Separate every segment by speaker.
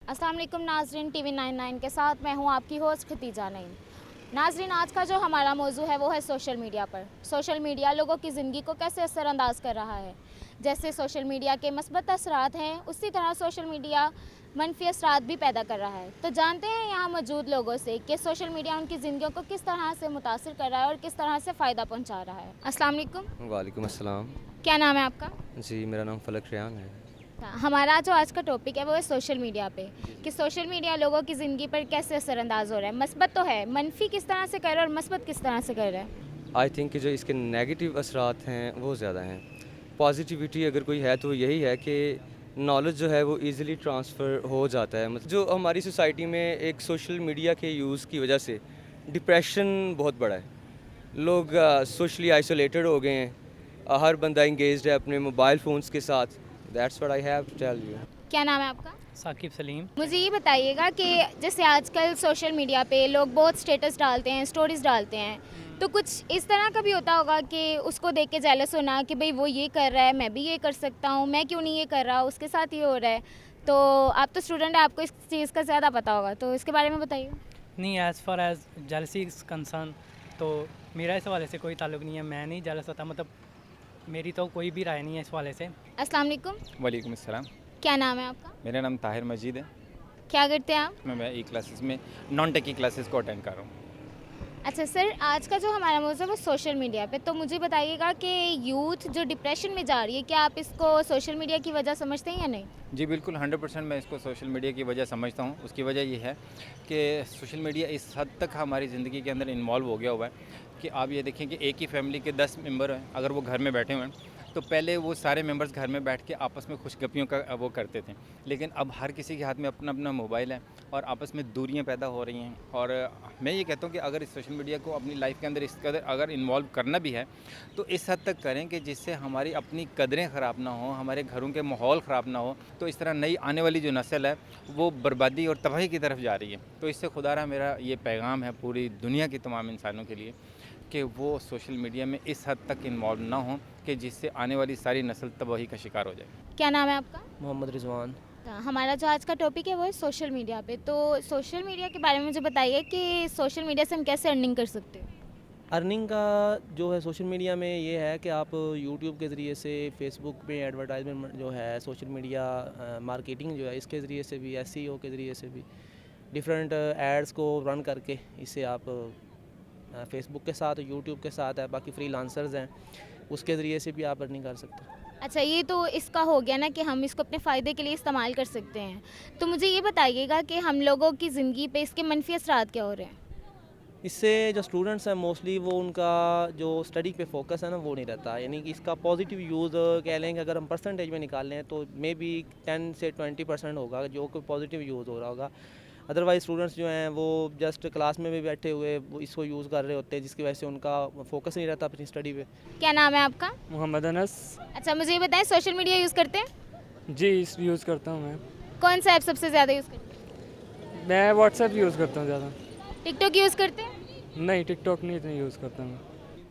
Speaker 1: अस्सलाम वालेकुम नाज़रीन, टीवी 99 के साथ मैं हूं आपकी होस्ट खतीजा नईम। नाज़रीन, आज का जो हमारा मौजू है वो है सोशल मीडिया पर। सोशल मीडिया लोगों की ज़िंदगी को कैसे असरअंदाज कर रहा है। जैसे सोशल मीडिया के मस्बत असरात हैं, उसी तरह सोशल मीडिया मनफी असरात भी पैदा कर रहा है। तो जानते हैं यहाँ मौजूद लोगों से कि सोशल मीडिया उनकी ज़िंदगियों को किस तरह से मुतासिर कर रहा है और किस तरह से फ़ायदा पहुँचा रहा है। अस्सलाम वालेकुम।
Speaker 2: वालेकुम अस्सलाम।
Speaker 1: क्या नाम है आपका?
Speaker 2: जी, मेरा नाम फलक रेयान है।
Speaker 1: हमारा जो आज का टॉपिक है वो है सोशल मीडिया पे, कि सोशल मीडिया लोगों की ज़िंदगी पर कैसे असरअंदाज हो रहा है। मस्बत तो है, मनफी किस तरह से कर रहा है और मस्बत किस तरह से कर रहा है।
Speaker 2: आई थिंक कि जो इसके नेगेटिव असरात हैं वो ज़्यादा हैं। पॉजिटिविटी अगर कोई है तो यही है कि नॉलेज जो है वो ईज़िली ट्रांसफ़र हो जाता है। मतलब जो हमारी सोसाइटी में एक सोशल मीडिया के यूज़ की वजह से डिप्रेशन बहुत बड़ा है। लोग सोशली आइसोलेटेड हो गए हैं। हर बंदा इंगेज्ड है अपने मोबाइल फ़ोन्स के साथ। That's what I have to tell you.
Speaker 1: क्या नाम है आपका?
Speaker 3: साकिब सलीम।
Speaker 1: मुझे ये बताइएगा कि जैसे आजकल सोशल मीडिया पे लोग बहुत स्टेटस डालते हैं, स्टोरीज डालते हैं, तो कुछ इस तरह का भी होता होगा कि उसको देख के जेलस होना कि भाई वो ये कर रहा है, मैं भी ये कर सकता हूँ, मैं क्यों नहीं ये कर रहा, उसके साथ ये हो रहा है। तो आप तो स्टूडेंट है, आपको इस चीज़ का ज़्यादा पता होगा, तो इसके बारे में बताइए।
Speaker 3: नहीं, as far as jealousy is concern तो मेरा इस हवाले से कोई ताल्लुक़ नहीं है। मैं नहीं जेलस होता, मतलब मेरी तो कोई भी राय नहीं है इस हवाले से।
Speaker 1: अस्सलाम वालेकुम।
Speaker 4: वालेकुम अस्सलाम।
Speaker 1: क्या नाम है आपका?
Speaker 4: मेरा नाम ताहिर मजीद है।
Speaker 1: क्या करते हैं आप?
Speaker 4: मैं ई क्लासेस में नॉन टेकी क्लासेस को अटेंड कर रहा हूँ।
Speaker 1: अच्छा सर, आज का जो हमारा मौज़ू है वो सोशल मीडिया पे, तो मुझे बताइएगा कि यूथ जो डिप्रेशन में जा रही है, क्या आप इसको सोशल मीडिया की वजह समझते हैं या नहीं?
Speaker 4: जी बिल्कुल 100% मैं इसको सोशल मीडिया की वजह समझता हूँ। उसकी वजह ये है कि सोशल मीडिया इस हद तक हमारी ज़िंदगी के अंदर इन्वॉल्व हो गया हुआ है कि आप ये देखें कि एक ही फैमिली के 10 मेंबर हैं, अगर वो घर में बैठे हुए हैं तो पहले वो सारे मेंबर्स घर में बैठ के आपस में खुशगपियों का वो करते थे, लेकिन अब हर किसी के हाथ में अपना अपना मोबाइल है और आपस में दूरियां पैदा हो रही हैं। और मैं ये कहता हूँ कि अगर इस सोशल मीडिया को अपनी लाइफ के अंदर इस कदर अगर इन्वॉल्व करना भी है तो इस हद तक करें कि जिससे हमारी अपनी कदरें ख़राब ना हो, हमारे घरों के माहौल ख़राब ना हो। तो इस तरह नई आने वाली जो नस्ल है वो बर्बादी और तबाही की तरफ जा रही है। तो इससे खुदारा मेरा ये पैगाम है पूरी दुनिया के तमाम इंसानों के लिए कि वो सोशल मीडिया में इस हद तक इन्वॉल्व ना हो कि जिससे आने वाली सारी नस्ल तबाही का शिकार हो जाए।
Speaker 1: क्या नाम है आपका?
Speaker 2: मोहम्मद रिजवान।
Speaker 1: हमारा जो आज का टॉपिक है वो है सोशल मीडिया पे, तो सोशल मीडिया के बारे में मुझे बताइए कि सोशल मीडिया से हम कैसे अर्निंग कर सकते हैं।
Speaker 5: अर्निंग का जो है सोशल मीडिया में ये है कि आप यूट्यूब के ज़रिए से, फेसबुक पे एडवर्टाइजमेंट जो है, सोशल मीडिया मार्केटिंग जो है इसके ज़रिए से भी, एसईओ के ज़रिए से भी डिफरेंट एड्स को रन करके इससे आप फेसबुक के साथ, यूट्यूब के साथ है, बाकी फ्रीलांसर्स हैं उसके ज़रिए से भी आप अर्निंग कर सकते हैं।
Speaker 1: अच्छा, ये तो इसका हो गया ना कि हम इसको अपने फ़ायदे के लिए इस्तेमाल कर सकते हैं। तो मुझे ये बताइएगा कि हम लोगों की ज़िंदगी पे इसके मनफी असरात क्या हो रहे हैं।
Speaker 5: इससे जो स्टूडेंट्स हैं मोस्टली वो उनका जो स्टडी पे फोकस है ना वो नहीं रहता, यानी कि इसका पॉजिटिव यूज़ कह लें कि अगर हम परसेंटेज में निकाल लें तो मे बी 10 से 20% होगा जो कि पॉजिटिव यूज़ हो रहा होगा। अदरवाइज़ स्टूडेंट्स जो हैं वो जस्ट क्लास में भी बैठे हुए वो इसको यूज़ कर रहे होते हैं, जिसकी वजह से उनका फोकस नहीं रहता अपनी स्टडी पे।
Speaker 1: क्या नाम है आपका?
Speaker 6: मोहम्मद अनस।
Speaker 1: अच्छा, मुझे ये बताएं, सोशल मीडिया यूज़ करते हैं?
Speaker 6: जी, यूज़ करता हूँ मैं।
Speaker 1: कौन सा ऐप सबसे ज़्यादा यूज़ करते हैं?
Speaker 6: मैं व्हाट्सएप यूज़ करता हूँ ज़्यादा।
Speaker 1: टिकटॉक यूज़ करते हैं?
Speaker 6: नहीं, टिकटॉक नहीं इतना यूज़ करता मैं।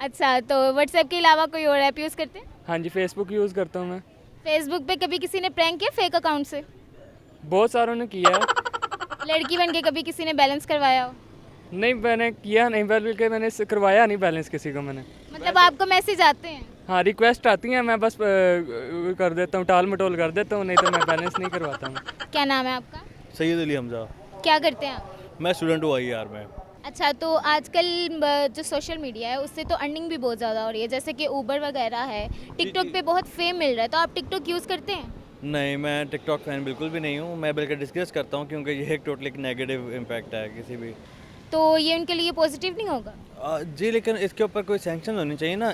Speaker 1: अच्छा, तो व्हाट्सएप के अलावा कोई और ऐप यूज़ करते हैं?
Speaker 6: हाँ जी, फेसबुक यूज़ करता हूँ मैं।
Speaker 1: फेसबुक पे कभी किसी ने प्रैंक किया फेक अकाउंट से?
Speaker 6: बहुत सारों ने किया है।
Speaker 1: लड़की बन के कभी किसी ने बैलेंस करवाया हो?
Speaker 6: नहीं, मैंने किया नहीं, बल्कि मैंने करवाया नहीं बैलेंस किसी को मैंने।
Speaker 1: मतलब आपको मैसेज आते हैं?
Speaker 6: हाँ, रिक्वेस्ट आती हैं, मैं बस कर देता हूँ, टाल मटोल कर देता हूँ, नहीं तो मैं बैलेंस नहीं करवाता हूँ।
Speaker 1: क्या नाम है आपका?
Speaker 7: सैयद अली हमजा।
Speaker 1: क्या करते हैं आप?
Speaker 7: मैं स्टूडेंट हूँ IR में।
Speaker 1: अच्छा, तो आजकल जो सोशल मीडिया है उससे तो अर्निंग भी बहुत ज़्यादा हो रही है, जैसे कि ऊबर वगैरह है, टिकटॉक पे बहुत फेम मिल रहा है, तो आप टिकटॉक यूज़ करते हैं?
Speaker 7: नहीं, मैं टिकटॉक फ़ैन बिल्कुल भी नहीं हूँ। मैं बल्कि डिस्कस करता हूँ क्योंकि ये एक टोटली नेगेटिव इम्पैक्ट है किसी भी।
Speaker 1: तो ये उनके लिए पॉजिटिव नहीं होगा?
Speaker 7: जी, लेकिन इसके ऊपर कोई सैंक्शन होनी चाहिए ना।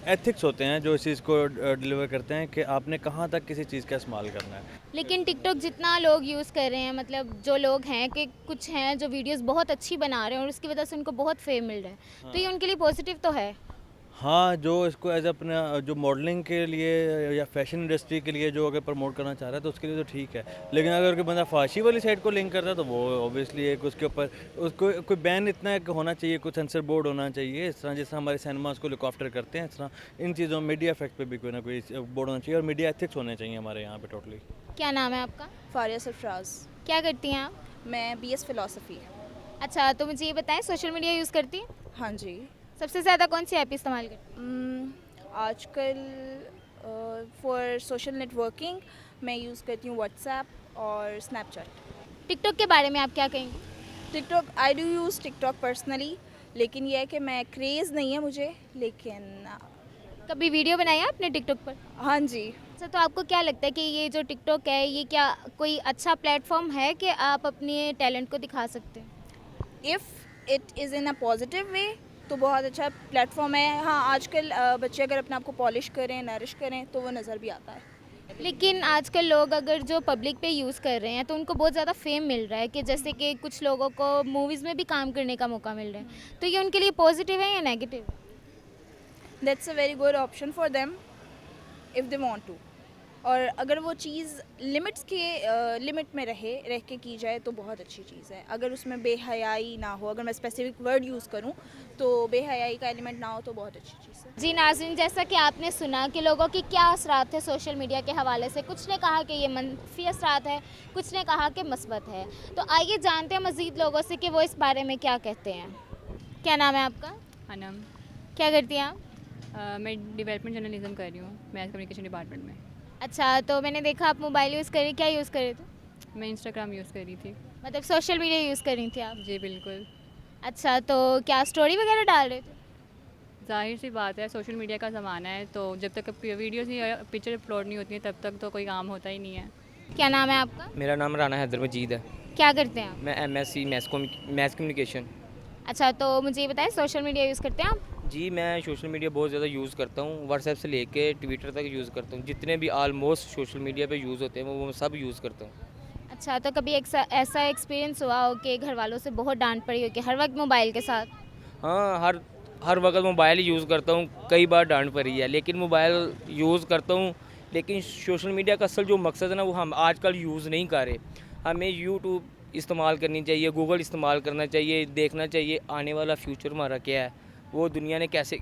Speaker 7: एथिक्स होते हैं जो इस चीज़ को डिलीवर करते हैं कि आपने कहाँ तक किसी चीज़ का इस्तेमाल करना है।
Speaker 1: लेकिन टिकटॉक जितना लोग यूज़ कर रहे हैं, मतलब जो लोग हैं कि कुछ हैं जो वीडियोस बहुत अच्छी बना रहे हैं और उसकी वजह से उनको बहुत फेम मिल रहा है, तो ये उनके लिए पॉजिटिव तो है।
Speaker 7: हाँ, जो इसको एज अपना जो मॉडलिंग के लिए या फैशन इंडस्ट्री के लिए जो अगर प्रमोट करना चाह रहा है तो उसके लिए तो ठीक है, लेकिन अगर कोई बंदा फाशी वाली साइड को लिंक कर रहा है तो वो ऑब्वियसली एक उसके ऊपर उसको कोई बैन इतना एक होना चाहिए, कोई सेंसर बोर्ड होना चाहिए। इस तरह जिस तरह हमारे सिनेमास को लुक आफ्टर करते हैं, इस तरह इन चीज़ों में मीडिया इफेक्ट पे भी कोई ना कोई बोर्ड होना चाहिए और मीडिया एथिक्स होने चाहिए हमारे यहाँ पे टोटली।
Speaker 1: क्या नाम है आपका?
Speaker 8: फारिया सरफराज।
Speaker 1: क्या करती हैं आप?
Speaker 8: मैं बीएस फ़िलासफ़ी।
Speaker 1: अच्छा, तो मुझे ये बताएं, सोशल मीडिया यूज़ करती हैं?
Speaker 8: हाँ जी।
Speaker 1: सबसे ज़्यादा कौन सी ऐप इस्तेमाल करती
Speaker 8: आजकल फॉर सोशल नेटवर्किंग मैं यूज़ करती हूँ व्हाट्सएप और स्नैपचैट।
Speaker 1: हैं? टिकटॉक के बारे में आप क्या कहेंगी?
Speaker 8: TikTok I do use TikTok personally, लेकिन यह है कि मैं क्रेज़ नहीं है मुझे, लेकिन
Speaker 1: कभी वीडियो बनाई है आपने टिकटॉक पर?
Speaker 8: हाँ जी।
Speaker 1: अच्छा, तो आपको क्या लगता है कि ये जो टिकटॉक है, ये क्या कोई अच्छा प्लेटफॉर्म है कि आप अपने टैलेंट को दिखा सकते हैं?
Speaker 8: If it is in a positive way तो बहुत अच्छा प्लेटफॉर्म है। हाँ, आजकल बच्चे अगर अपने आप को पॉलिश करें, नरिश करें तो वो नज़र भी आता है।
Speaker 1: लेकिन आजकल लोग अगर जो पब्लिक पे यूज़ कर रहे हैं तो उनको बहुत ज़्यादा फेम मिल रहा है, कि जैसे कि कुछ लोगों को मूवीज़ में भी काम करने का मौका मिल रहा है, तो ये उनके लिए पॉजिटिव है या नेगेटिव है?
Speaker 8: That's a very good option for them if they want to. और अगर वो चीज़ लिमिट में रह के की जाए तो बहुत अच्छी चीज़ है। अगर उसमें बेहयाई ना हो, अगर मैं स्पेसिफिक वर्ड यूज़ करूँ तो बेहयाई का एलिमेंट ना हो तो बहुत अच्छी चीज़ है।
Speaker 1: जी नाज़रीन, जैसा कि आपने सुना कि लोगों की क्या असरात है सोशल मीडिया के हवाले से। कुछ ने कहा कि ये मनफी असरात है, कुछ ने कहा कि मस्बत है। तो आइए जानते हैं मज़ीद लोगों से कि वो इस बारे में क्या कहते हैं। क्या नाम है आपका?
Speaker 9: अनम।
Speaker 1: क्या करती हैं आप?
Speaker 9: मैं डेवलपमेंट जर्नलिज्म कर रही हूँ मैथ कम्युनिकेशन डिपार्टमेंट में।
Speaker 1: अच्छा, तो मैंने देखा आप मोबाइल यूज़ कर रही, क्या यूज़ कर रहे थे?
Speaker 9: मैं इंस्टाग्राम यूज़ कर रही थी।
Speaker 1: मतलब सोशल मीडिया यूज़ कर रही थी आप?
Speaker 9: जी बिल्कुल।
Speaker 1: अच्छा, तो क्या स्टोरी वगैरह डाल रहे थे?
Speaker 9: जाहिर सी बात है, सोशल मीडिया का ज़माना है, तो जब तक वीडियोज़ नहीं पिक्चर अपलोड नहीं होती हैं तब तक तो कोई काम होता ही नहीं है।
Speaker 1: क्या नाम है आपका?
Speaker 2: मेरा नाम राना हैदर मजीद है।
Speaker 1: क्या करते हैं आप?
Speaker 2: मैं MSc मैथ कम्युनिकेशन।
Speaker 1: अच्छा, तो मुझे ये बताएं, सोशल मीडिया यूज़ करते हैं आप?
Speaker 2: जी, मैं सोशल मीडिया बहुत ज़्यादा यूज़ करता हूँ, व्हाट्सएप से लेके ट्विटर तक यूज़ करता हूँ। जितने भी ऑलमोस्ट सोशल मीडिया पे यूज़ होते हैं वो मैं सब यूज़ करता हूँ।
Speaker 1: अच्छा, तो कभी ऐसा एक्सपीरियंस हुआ हो कि घर वालों से बहुत डांट पड़ी हो कि हर वक्त मोबाइल के साथ?
Speaker 2: हाँ, हर वक्त मोबाइल ही यूज़ करता हूँ, कई बार डांट पड़ी है, लेकिन मोबाइल यूज़ करता हूँ। लेकिन सोशल मीडिया का असल जो मकसद है ना, वो हम आजकल यूज़ नहीं कर रहे। हमें यूट्यूब इस्तेमाल करनी चाहिए, गूगल इस्तेमाल करना चाहिए, देखना चाहिए आने वाला फ्यूचर हमारा क्या है, वो दुनिया ने कैसे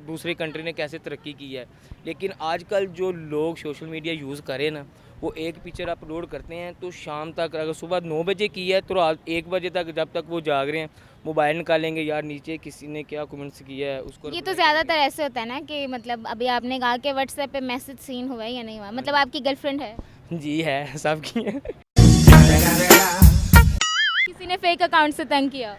Speaker 2: दूसरी कंट्री ने कैसे तरक्की की है। लेकिन आजकल जो लोग सोशल मीडिया यूज़ करें ना, वो एक पिक्चर अपलोड करते हैं तो शाम तक, अगर सुबह 9 बजे की है तो रात 1 बजे तक, जब तक वो जाग रहे हैं मोबाइल निकालेंगे, यार नीचे किसी ने क्या कमेंट्स किया है उसको।
Speaker 1: ये तो ज़्यादातर ऐसे होता है ना कि मतलब अभी आपने कहा कि व्हाट्सएप पे मैसेज सीन हुआ है या नहीं हुआ, मतलब आपकी गर्लफ्रेंड है?
Speaker 2: जी है, सबकी है।
Speaker 1: किसी ने फेक अकाउंट से तंग किया?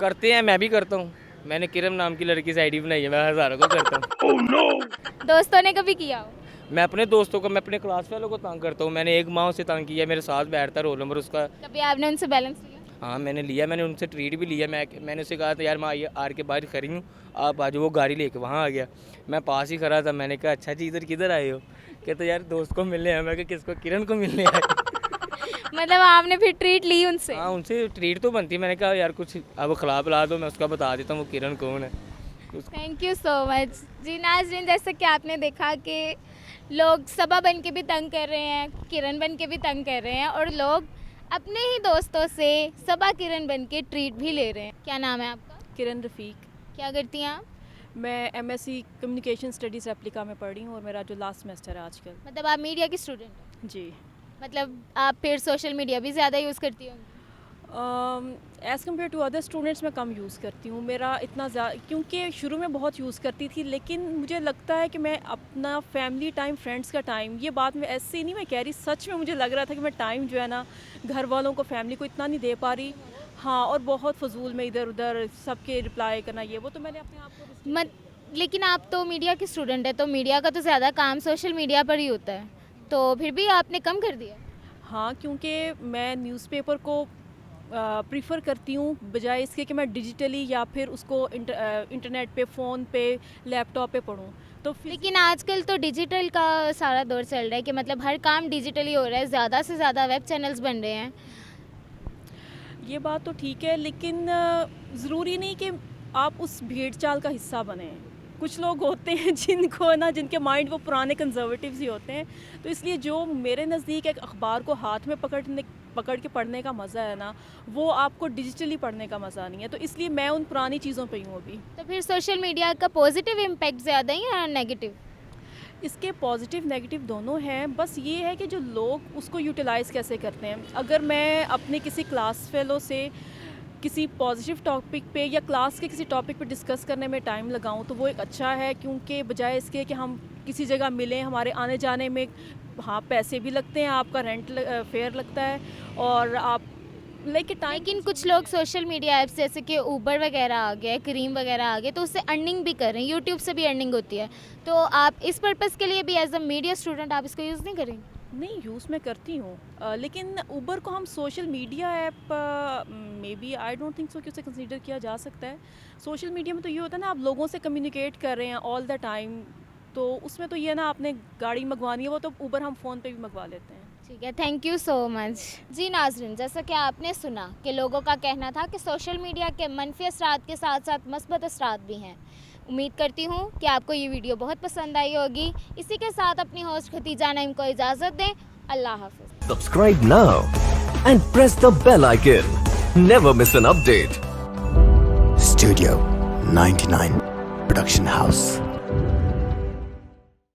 Speaker 2: करते हैं, मैं भी करता हूँ। मैंने किरम नाम की लड़की से आईडी बनाई है, मैं हज़ारों को करता हूँ। oh, no!
Speaker 1: दोस्तों ने कभी किया हो?
Speaker 2: मैं अपने दोस्तों को, मैं अपने क्लास वालों को तंग करता हूँ। मैंने एक माँ से तंग किया, मेरे साथ बैठता रोल नंबर उसका।
Speaker 1: कभी आपने उनसे बैलेंस लिया?
Speaker 2: हाँ मैंने लिया, मैंने उनसे ट्रीट भी लिया। मैंने उसे कहा था यार मैं आर के बाहर खड़ी हूँ, आप आज वो गाड़ी लेके वहाँ आ गया, मैं पास ही खड़ा था। मैंने कहा अच्छा जी इधर किधर आए हो? कहते यार दोस्त को मिलने आए। मैं कहा किसको? किरण को मिलने आए।
Speaker 1: मतलब आपने फिर ट्रीट ली उनसे?
Speaker 2: हाँ उनसे ट्रीट तो बनती है। मैंने कहा यार कुछ अब खिला पिला दो, मैं उसका बता देता हूँ वो किरण कौन है।
Speaker 1: Thank you so much. जी नाज़रीन, जैसे कि आपने देखा कि लोग सबा बन के भी तंग कर रहे हैं, किरण बन के भी तंग कर रहे हैं, और लोग अपने ही दोस्तों से सबा किरण बन के ट्रीट भी ले रहे हैं। क्या नाम है आपका?
Speaker 10: किरण रफ़ीक।
Speaker 1: क्या करती हैं आप?
Speaker 10: मैं MSc कम्युनिकेशन स्टडीज़ रेप्लिका में पढ़ रही हूँ और मेरा जो लास्ट सेमेस्टर है आजकल।
Speaker 1: मतलब आप मीडिया की स्टूडेंट हैं?
Speaker 10: जी।
Speaker 1: मतलब आप फिर सोशल मीडिया भी ज़्यादा यूज़ करती होंगी?
Speaker 10: As compare to other students मैं कम यूज़ करती हूँ। मेरा इतना क्योंकि शुरू में बहुत यूज़ करती थी, लेकिन मुझे लगता है कि मैं अपना फैमिली टाइम, फ्रेंड्स का टाइम, ये बात मैं ऐसे ही नहीं मैं कह रही, सच में मुझे लग रहा था कि मैं टाइम जो है ना घर वालों को, फैमिली को इतना नहीं दे पा रही। हाँ, और बहुत फजूल में इधर उधर सबके रिप्लाई करना, ये वो, तो मैंने अपने आप को
Speaker 1: लेकिन आप तो मीडिया की स्टूडेंट है, तो मीडिया का तो ज़्यादा काम सोशल मीडिया पर ही होता है, तो फिर भी आपने कम कर दिया?
Speaker 10: हाँ, क्योंकि मैं न्यूज़पेपर को प्रीफर करती हूँ बजाय इसके कि मैं डिजिटली या फिर उसको इंटरनेट पे, फ़ोन पे, लैपटॉप पे पढूँ। तो
Speaker 1: लेकिन आजकल तो डिजिटल का सारा दौर चल रहा है कि मतलब हर काम डिजिटली हो रहा है, ज़्यादा से ज़्यादा वेब चैनल्स बन रहे हैं।
Speaker 10: ये बात तो ठीक है, लेकिन ज़रूरी नहीं कि आप उस भेड़ चाल का हिस्सा बने। कुछ लोग होते हैं जिनको ना, जिनके माइंड वो पुराने कंजर्वेटिव्स ही होते हैं, तो इसलिए जो मेरे नज़दीक एक अखबार को हाथ में पकड़ के पढ़ने का मज़ा है ना, वो आपको डिजिटली पढ़ने का मज़ा नहीं है, तो इसलिए मैं उन पुरानी चीज़ों पे हूँ अभी।
Speaker 1: तो फिर सोशल मीडिया का पॉजिटिव इम्पैक्ट ज़्यादा है या नेगेटिव?
Speaker 10: इसके पॉजिटिव नेगेटिव दोनों हैं, बस ये है कि जो लोग उसको यूटिलाइज़ कैसे करते हैं। अगर मैं अपने किसी क्लास फेलो से किसी पॉजिटिव टॉपिक पे या क्लास के किसी टॉपिक पे डिस्कस करने में टाइम लगाऊं तो वो एक अच्छा है, क्योंकि बजाय इसके कि हम किसी जगह मिलें, हमारे आने जाने में हाँ पैसे भी लगते हैं, आपका रेंट फेयर लगता है और आप
Speaker 1: लेकिन कुछ लोग सोशल मीडिया ऐप्स जैसे कि ऊबर वगैरह आ गया, करीम वगैरह आ गए, तो उससे अर्निंग भी कर रहे हैं, यूट्यूब से भी अर्निंग होती है। तो आप इस पर्पज़ के लिए भी एज अ मीडिया स्टूडेंट आप इसको यूज़ नहीं करेंगे?
Speaker 10: नहीं, यूज़ मैं करती हूँ, लेकिन ऊबर को हम social media app maybe I don't think so कि उसे कंसीडर किया जा सकता है। सोशल मीडिया में तो ये होता है ना, आप लोगों से कम्युनिकेट कर रहे हैं ऑल द टाइम, तो उसमें तो ये ना आपने गाड़ी मंगवानी है वो तो ऊबर हम फ़ोन पे भी मंगवा लेते हैं।
Speaker 1: ठीक है, थैंक यू सो मच। जी नाज़रीन, जैसा कि आपने सुना कि लोगों का कहना था कि सोशल मीडिया के मनफी असरात के साथ साथ मस्बत असरात भी हैं। उम्मीद करती हूँ कि आपको ये वीडियो बहुत पसंद आई होगी। इसी के साथ अपनी होस्ट खतीजा नईम को इजाज़त दें। अल्लाह हाफ़िज़।
Speaker 11: Subscribe now and press the bell icon. Never miss an update.
Speaker 12: Studio 99 Production House.